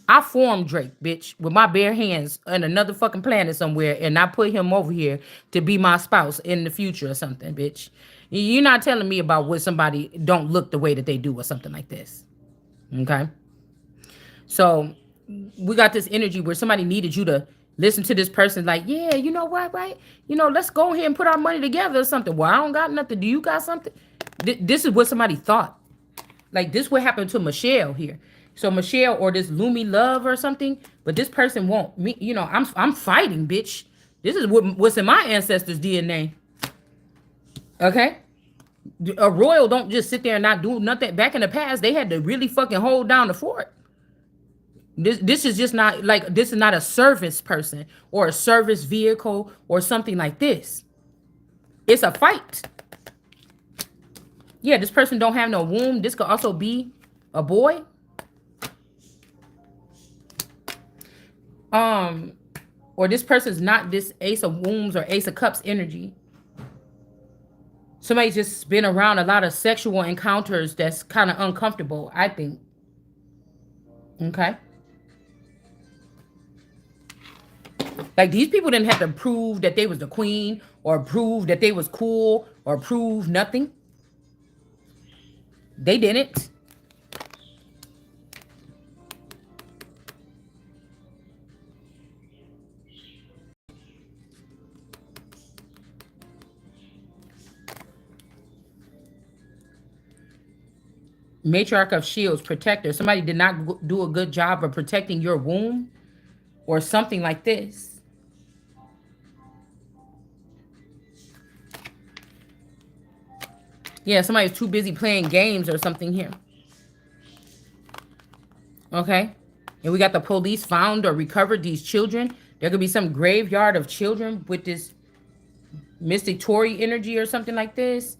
I formed Drake, bitch, with my bare hands on another fucking planet somewhere, and I put him over here to be my spouse in the future or something, bitch. You're not telling me about what somebody don't look the way that they do or something like this. Okay. So we got this energy where somebody needed you to listen to this person like, yeah, you know what, right? Let's go ahead and put our money together or something. Well, I don't got nothing. Do you got something? This is what somebody thought. Like this what happened to Michelle here. So Michelle or this Lumi Love or something, but this person won't me, I'm fighting, bitch. This is what's in my ancestors' DNA. Okay? A royal don't just sit there and not do nothing. Back in the past, they had to really fucking hold down the fort. This is just not like this is not a service person or a service vehicle or something like this. It's a fight. Yeah, this person don't have no womb. This could also be a boy. Or this person's not this Ace of Wombs or Ace of Cups energy. Somebody's just been around a lot of sexual encounters that's kind of uncomfortable, I think. Okay. Like these people didn't have to prove that they was the queen or prove that they was cool or prove nothing. They didn't. Matriarch of Shields, protector. Somebody did not do a good job of protecting your womb or something like this. Yeah, somebody's too busy playing games or something here. Okay. And we got the police found or recovered these children. There could be some graveyard of children with this Mystic Tory energy or something like this.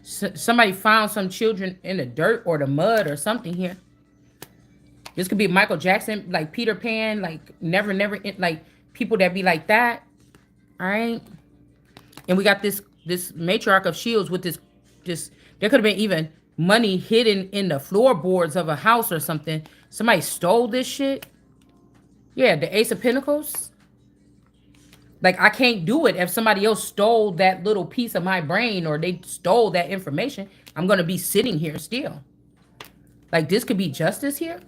Somebody found some children in the dirt or the mud or something here. This could be Michael Jackson, like Peter Pan, like never, like people that be like that. All right. And we got this matriarch of shields with this. There could have been even money hidden in the floorboards of a house or something. Somebody stole this shit. Yeah, the Ace of Pentacles. Like, I can't do it if somebody else stole that little piece of my brain or they stole that information. I'm going to be sitting here still. Like, this could be justice here.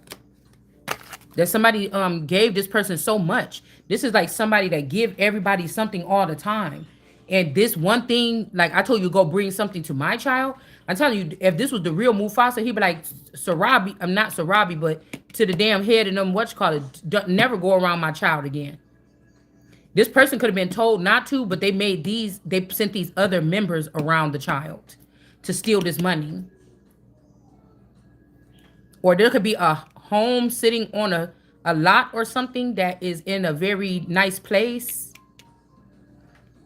That somebody gave this person so much. This is like somebody that give everybody something all the time. And this one thing, like I told you, go bring something to my child. I'm telling you, if this was the real Mufasa, he'd be like, Sarabi, I'm not Sarabi, but to the damn head and them, never go around my child again. This person could have been told not to, but they sent these other members around the child to steal this money. Or there could be a home sitting on a lot or something that is in a very nice place.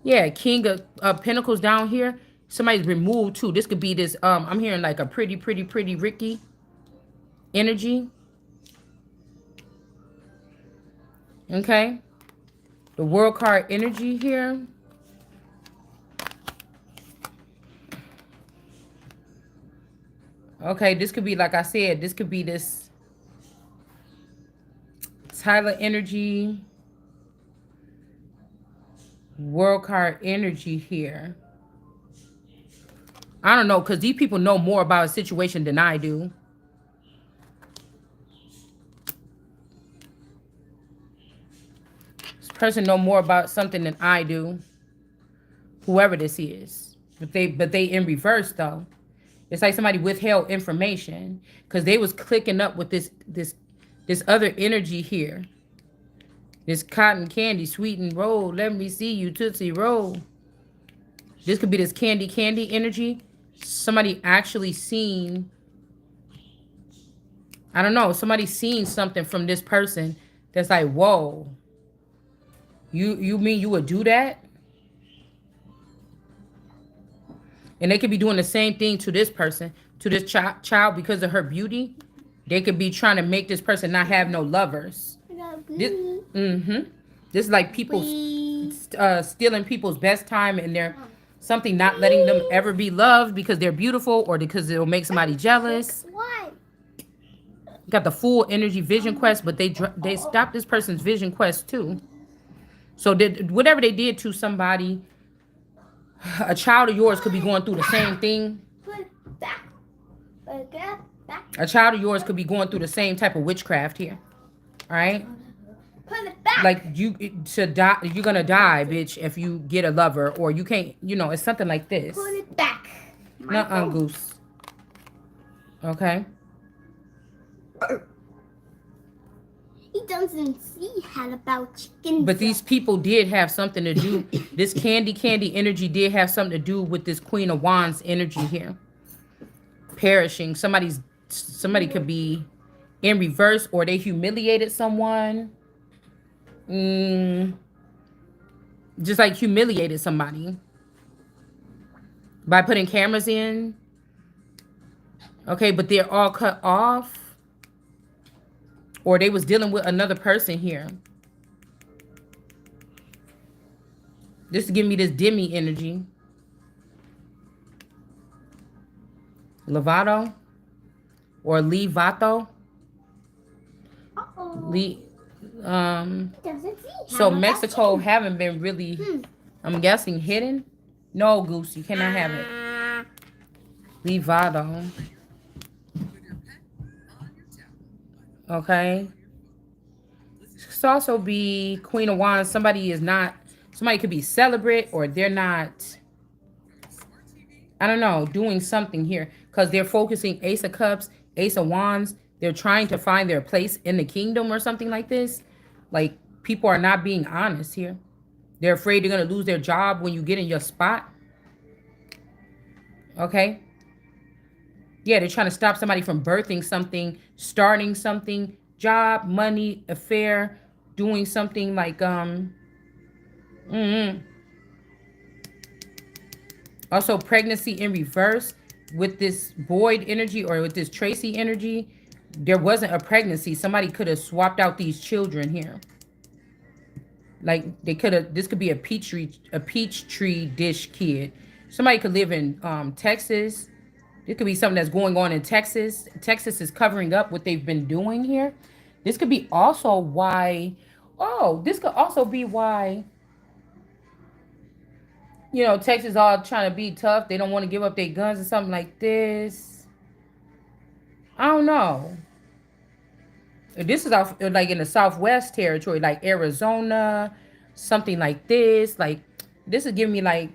Yeah, King of Pentacles down here. Somebody's removed too. This could be this, I'm hearing like a pretty Ricky energy. Okay. The World card energy here. Okay, this could be, like I said, this could be this Tyler energy. World card energy here. I don't know, because these people know more about a situation than I do. This person know more about something than I do. Whoever this is. But they in reverse though. It's like somebody withheld information because they was clicking up with this other energy here. This cotton candy, sweetened roll. Let me see you, Tootsie Roll. This could be this candy energy. Somebody actually seen, I don't know, somebody seen something from this person that's like, whoa. You mean you would do that? And they could be doing the same thing to this person, to this child because of her beauty. They could be trying to make this person not have no lovers. This is like people stealing people's best time and they're something not letting them ever be loved because they're beautiful or because it'll make somebody jealous. Got the full energy vision quest, but they stopped this person's vision quest too. So whatever they did to somebody, a child of yours could be going through the same thing. A child of yours could be going through the same type of witchcraft here. All right? Like you're gonna die, bitch, if you get a lover, or you can't, it's something like this. Put it back. Nuh-uh, goose. Okay. He doesn't see how about chicken. But these people did have something to do. This candy energy did have something to do with this Queen of Wands energy here. Perishing. Somebody could be in reverse, or they humiliated someone. Just like humiliated somebody by putting cameras in. Okay, but they're all cut off. Or they was dealing with another person here. This is giving me this Demi energy. Lovato. Or Levato. So Mexico haven't been really, I'm guessing, hidden. No, Goose, you cannot have it. Levato. Okay. This could also be Queen of Wands. Somebody could be celibate or they're not. I don't know, doing something here because they're focusing Ace of Cups, Ace of Wands. They're trying to find their place in the kingdom or something like this. Like people are not being honest here. They're afraid they're going to lose their job when you get in your spot. Okay. Yeah, they're trying to stop somebody from birthing something, starting something, job, money, affair, doing something like mm, also pregnancy in reverse with this Boyd energy or with this Tracy energy. There wasn't a pregnancy. Somebody could have swapped out these children here. Like they could have. This could be a peach tree dish kid. Somebody could live in Texas. This could be something that's going on in Texas. Texas is covering up what they've been doing here. This could be also why. Oh, this could also be why. Texas all trying to be tough. They don't want to give up their guns or something like this. I don't know. This is off like in the Southwest territory, like Arizona, something like this. Like this is giving me like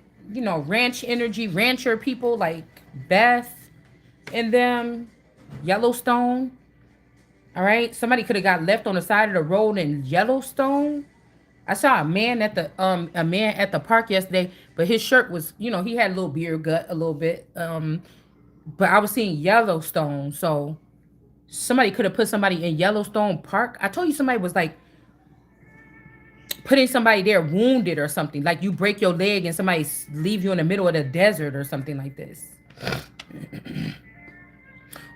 ranch energy, rancher people like Beth and them, Yellowstone. All right, somebody could have got left on the side of the road in Yellowstone. I saw a man at the park yesterday, but his shirt was he had a little beer gut a little bit. But I was seeing Yellowstone, so somebody could have put somebody in Yellowstone Park. I told you somebody was like putting somebody there wounded or something. Like you break your leg and somebody leave you in the middle of the desert or something like this.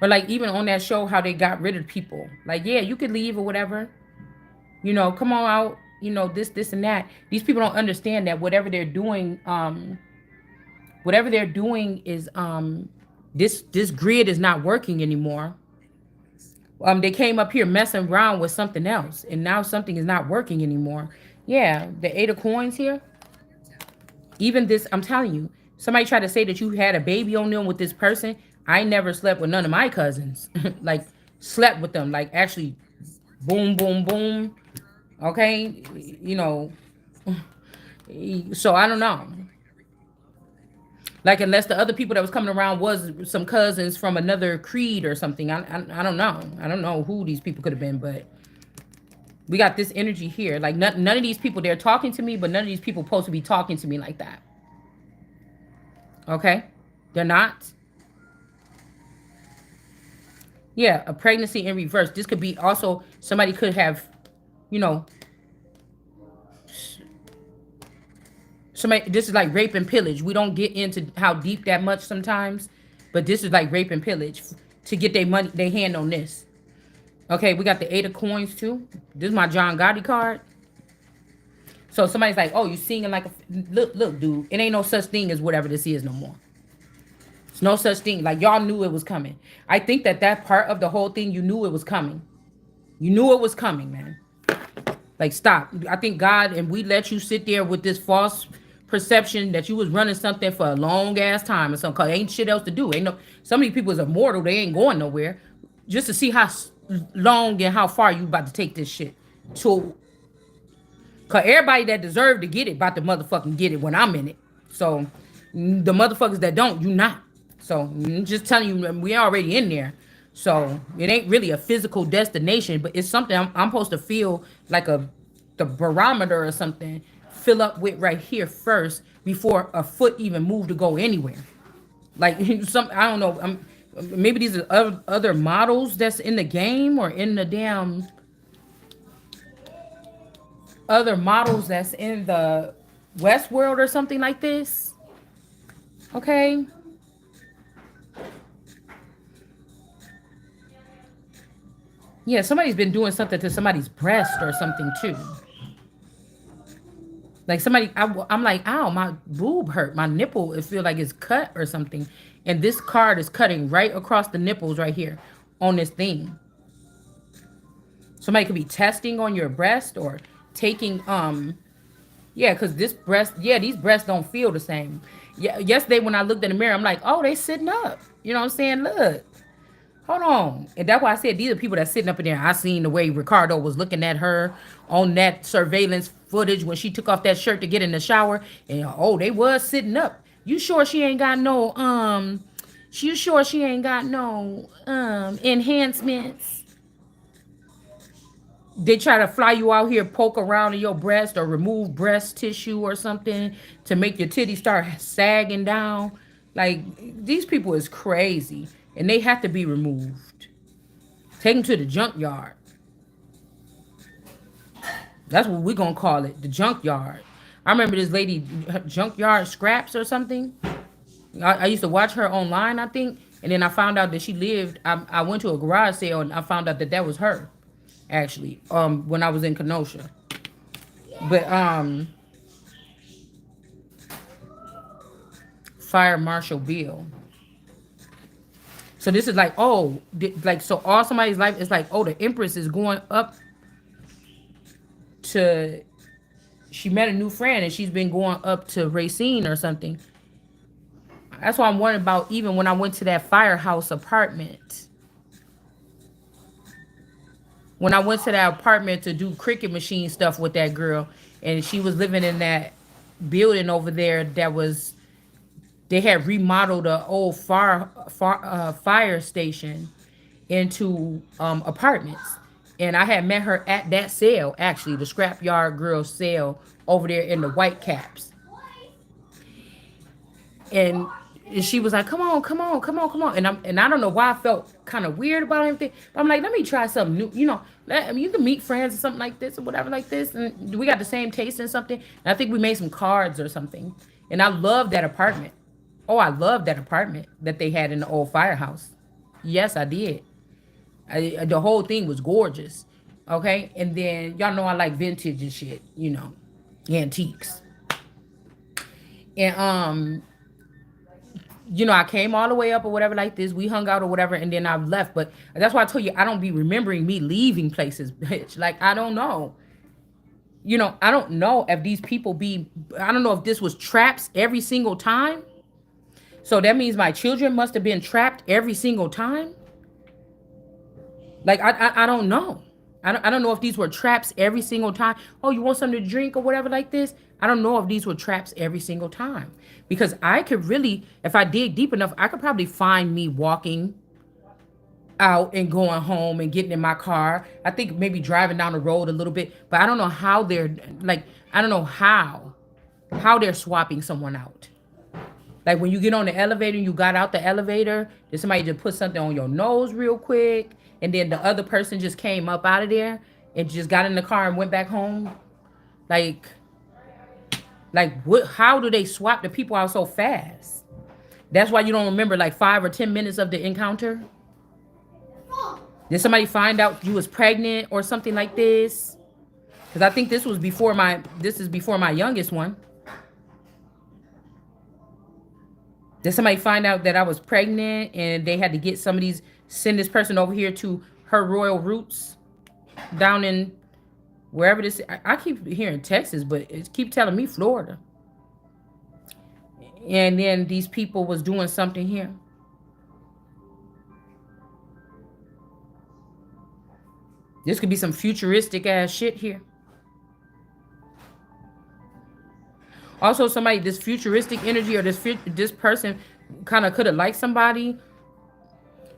Or like even on that show how they got rid of people. Like, yeah, you could leave or whatever. Come on out, this and that. These people don't understand that whatever they're doing is this grid is not working anymore. They came up here messing around with something else, and now something is not working anymore. Yeah, the 8 of coins here. Even this, I'm telling you, somebody tried to say that you had a baby on them with this person. I never slept with none of my cousins. Like slept with them, like actually, boom, boom, boom. Okay, so I don't know. Like unless the other people that was coming around was some cousins from another creed or something. I don't know. I don't know who these people could have been, but we got this energy here. Like none of these people, they're talking to me, but none of these people supposed to be talking to me like that. Okay? They're not. Yeah, a pregnancy in reverse. This could be also somebody could have, you know, somebody. This is like rape and pillage. We don't get into how deep that much sometimes, but this is like rape and pillage to get their money, their hand on this. Okay, we got the 8 of coins too. This is my John Gotti card. So somebody's like, "Oh, you singing like a look, dude. It ain't no such thing as whatever this is no more. It's no such thing. Like y'all knew it was coming. I think that part of the whole thing, you knew it was coming. You knew it was coming, man. Like stop. I think God and we let you sit there with this false perception that you was running something for a long ass time or something. Cause ain't shit else to do. Ain't no. Some of these people is immortal. They ain't going nowhere. Just to see how long and how far you about to take this shit. To cause everybody that deserve to get it about to motherfucking get it when I'm in it. So the motherfuckers that don't, you not. So I'm just telling you, we already in there. So it ain't really a physical destination, but it's something I'm supposed to feel like the barometer or something fill up with right here first before a foot even move to go anywhere. Like some, I don't know. Maybe these are other models that's in the game or in the damn other models that's in the West world or something like this. Okay. Yeah, somebody's been doing something to somebody's breast or something too. Like somebody, I'm like, ow, my boob hurt. My nipple, it feel like it's cut or something. And this card is cutting right across the nipples right here on this thing. Somebody could be testing on your breast or taking, yeah, because this breast, yeah, these breasts don't feel the same. Yeah, yesterday when I looked in the mirror, I'm like, oh, they sitting up. You know what I'm saying? Look. Hold on. And that's why I said these are people that's sitting up in there. I seen the way Ricardo was looking at her on that surveillance footage when she took off that shirt to get in the shower. And oh, they was sitting up. You sure she ain't got no you sure she ain't got no enhancements? They try to fly you out here, poke around in your breast or remove breast tissue or something to make your titty start sagging down. Like, these people is crazy and they have to be removed. Take them to the junkyard. That's what we're gonna call it, the junkyard. I remember this lady, junkyard scraps or something. I used to watch her online, I think, and then I found out that she lived. I went to a garage sale and I found out that that was her, actually. When I was in Kenosha, but Fire Marshal Bill. So this is like, oh, like, so all somebody's life is like, oh, the Empress is going up to. She met a new friend and she's been going up to Racine or something. That's why I'm wondering about, even when I went to that firehouse apartment. When I went to that apartment to do cricket machine stuff with that girl, and she was living in that building over there that was, they had remodeled a old fire station into apartments. And I had met her at that sale, actually, the scrapyard girl sale over there in the White Caps. And she was like, "Come on, come on, come on, come on." And I don't know why I felt kind of weird about everything. But I'm like, let me try something new. I mean, you can meet friends or something like this or whatever like this, and we got the same taste in something. And I think we made some cards or something. And I love that apartment. Oh, I love that apartment that they had in the old firehouse. Yes, I did. The whole thing was gorgeous. Okay, and then y'all know I like vintage and shit. Antiques. And I came all the way up or whatever like this. We hung out or whatever, and then I left. But that's why I told you I don't be remembering me leaving places, bitch. Like, I don't know. I don't know if these people be. I don't know if this was traps every single time. So that means my children must have been trapped every single time. Like, I don't know. I don't know if these were traps every single time. Oh, you want something to drink or whatever like this? I don't know if these were traps every single time. Because I could really, if I dig deep enough, I could probably find me walking out and going home and getting in my car. I think maybe driving down the road a little bit, but I don't know how they're like, I don't know how they're swapping someone out. Like, when you get on the elevator and you got out the elevator, did somebody just put something on your nose real quick? And then the other person just came up out of there and just got in the car and went back home? Like, what? How do they swap the people out so fast? That's why you don't remember like 5 or 10 minutes of the encounter. Did somebody find out you was pregnant or something like this? Because I think this is before my youngest one. Did somebody find out that I was pregnant and they had to send this person over here to her royal roots down in wherever this, I keep hearing Texas, but it keep telling me Florida. And then these people was doing something here. This could be some futuristic ass shit here. Also, this futuristic energy, or this person kind of could have liked somebody.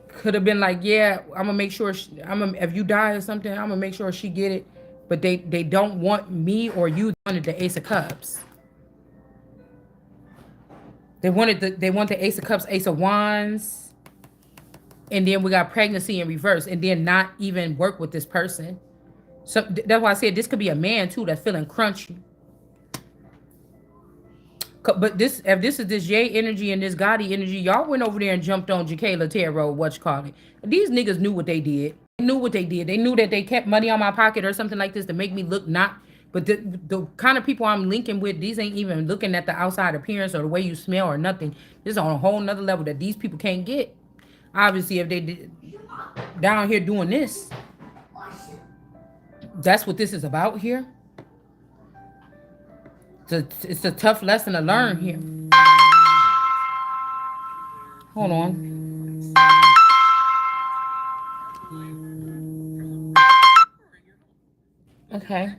Could have been like, yeah, I'm gonna make sure if you die or something, I'm gonna make sure she get it. But they don't want me or you. They wanted the Ace of Cups. They want the Ace of Cups, Ace of Wands, and then we got pregnancy in reverse, and then not even work with this person. So that's why I said this could be a man too that's feeling crunchy. But if this is this Yay energy and this Gotti energy, y'all went over there and jumped on Jacayla Tarot, These niggas knew what they did. They knew what they did. They knew that they kept money on my pocket or something like this to make me look not. But the kind of people I'm linking with, these ain't even looking at the outside appearance or the way you smell or nothing. This is on a whole nother level that these people can't get. Obviously, if they did down here doing this, that's what this is about here. It's a tough lesson to learn here. Hold on. Okay.